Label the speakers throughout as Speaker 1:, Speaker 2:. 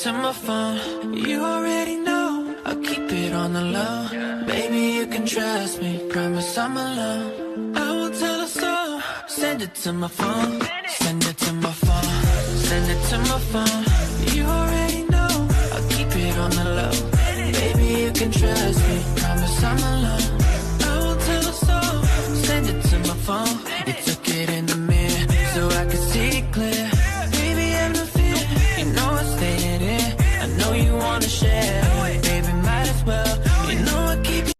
Speaker 1: to my phone. You already know I'll keep it on the low. Baby, you can trust me, promise I'm alone. I won't tell a soul. Send it to my phone. Send it to my phone. Send it to my phone. You already know I'll keep it on the low. Baby, you can trust me, promise I'm alone. I won't tell a soul. Send it to my phone. You took it in the mirror so I could see it clear. Baby, have no fear. You know I'm staying here. I know you wanna share. Baby, might as well. You know I keep you.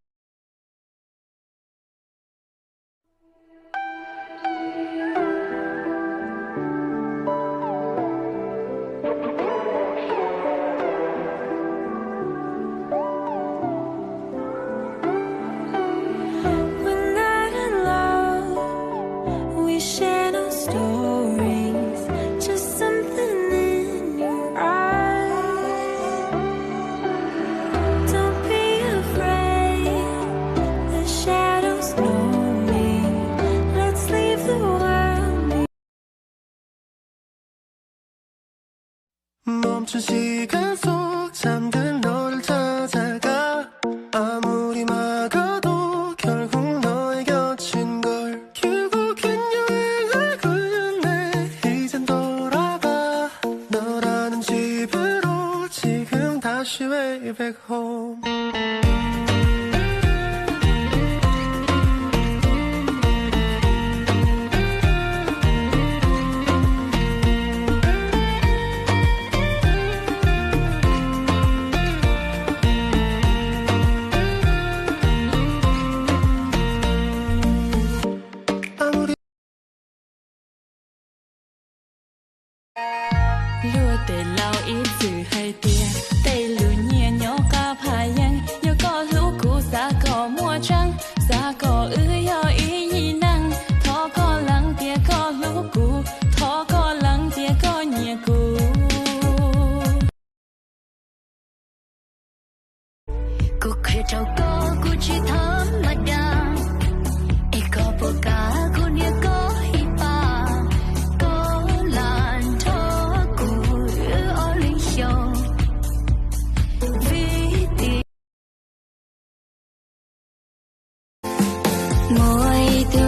Speaker 2: 멈춘 시간 속 잠든 너를 찾아가 아무리 막아도 결국 너의 곁인 걸 결국엔 여행을 끝내 이젠 돌아가 너라는 집으로 지금 다시 way back home
Speaker 3: lúa tê lao ít sự hay tiền tây lúa nhẹ nhỏ ca phai yang nhỏ có lúa cũ xa có mua trắng xa có yo ý nhị năng thọ có lăng tia có lúa cũ thọ có lăng tia có nhẹ cũ cuộc khởi trâu có cuộc chỉ thắm mà đam e có bờ cá cô nhẹ có mỗi từ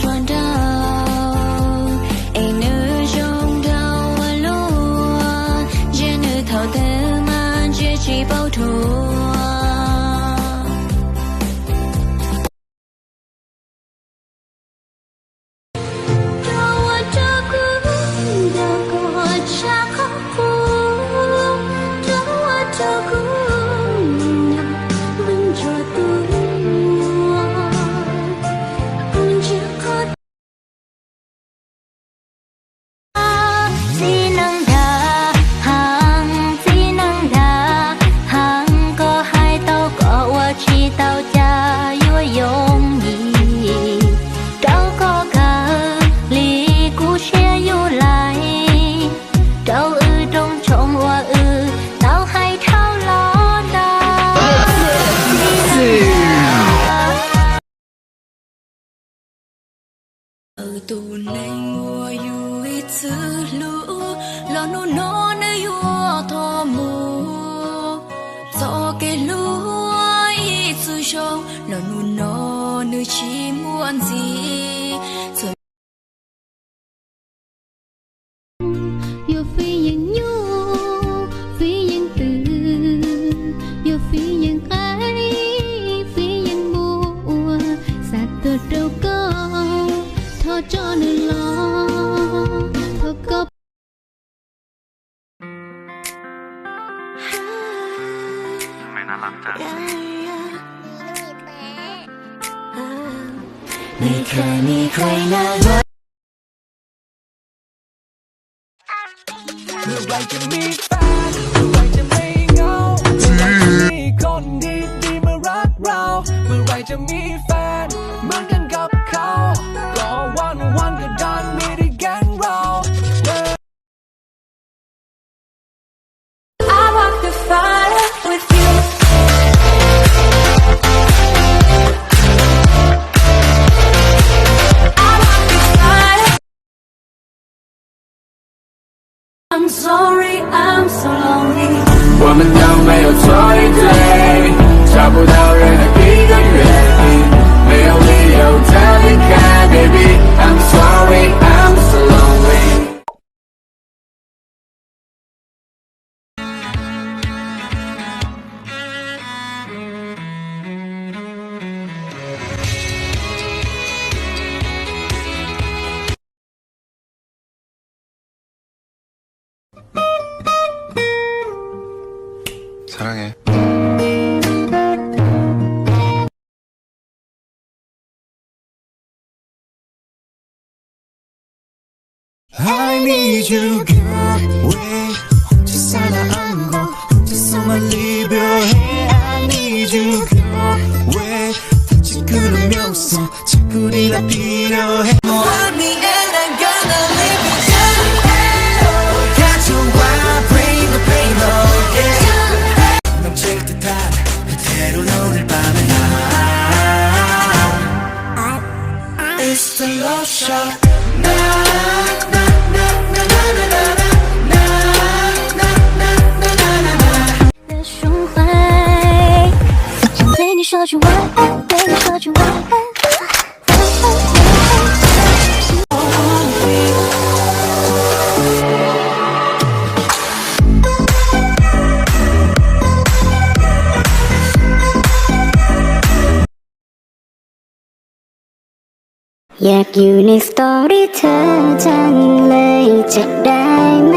Speaker 3: ruộng đào anh nữ trong đào lúa chỉ nữ thảo thế mà chỉ bao thua tu nay mùa yu ít thứ lũ lo nu nó nơi yu thọ mù do cái lúa ít thứ trong lo nu nó nơi chỉ muốn gì rồi yêu phi những nhu phi những từ yêu phi những ai phi những mùa sát từ đâu có cho nên lo thật cấp
Speaker 4: màyน่ารักจัง
Speaker 3: ไม่เคยมีใครน่ารัก
Speaker 1: เมื่อไรจะมีแฟนเมื่อไรจะไม่เหงาเมื่อไรจะมีคนดีๆมารักเราเมื่อไรจะมีแฟนเหมือนกันกับเขาก็วันก็ดันมีได้แก๊งเรา
Speaker 3: I walk the fire with you I walk the fire I'm sorry
Speaker 2: need you girl 왜 혼자 살아안고 혼자서만 이별해 I need you girl 왜 다시 그러면서 자꾸 네가 필요해 Want me and I'm gonna leave you down 가져와 bring the pain oh yeah 넘칠 듯한 그대로 오늘 밤에 It's the love shot
Speaker 5: 的胸怀，想对你说句晚安，对你说句晚安。อยากอยู่ในสตอรี่เธอจังเลยจะได้ไหม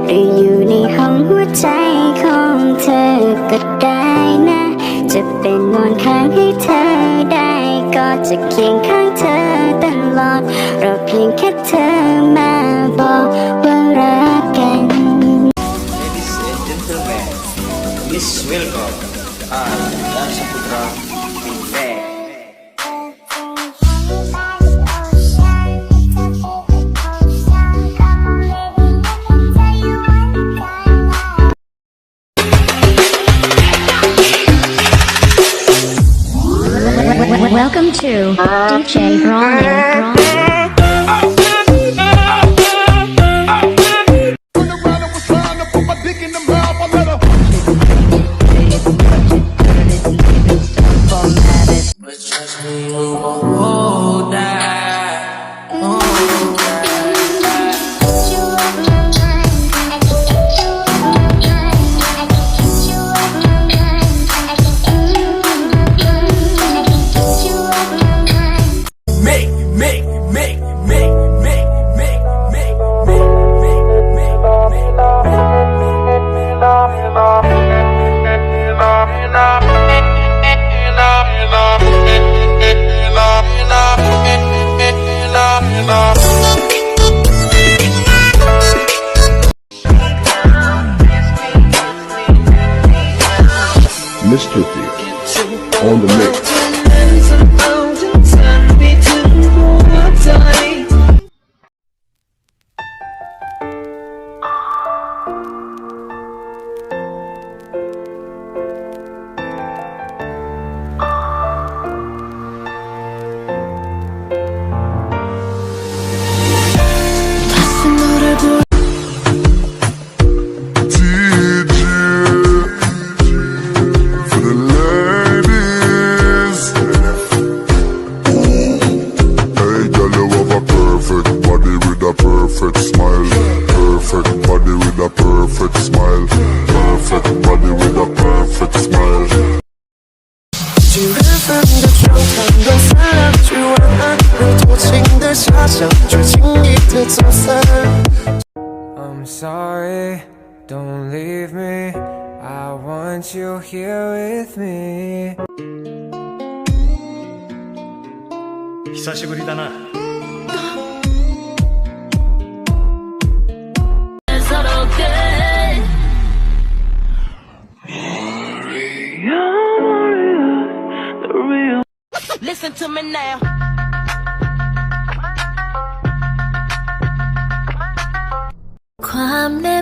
Speaker 5: หรืออยู่ในห้องหัวใจของเธอก็ได้นะจะเป็นนอนข้างให้เธอได้ก็จะเคียงข้างเธอตลอดรอเพียงแค่เธอมาบอกว่ารักกัน
Speaker 6: Ladies and gentlemen, please welcome Dan Saputra Big Bang.
Speaker 5: Welcome to DJ Ronnie.
Speaker 7: Mr. Thick on the mix.
Speaker 2: I'm sorry, don't leave me. I want you here with me.
Speaker 8: 久しぶりだな。
Speaker 1: Listen to me now.
Speaker 5: ความเหน็บ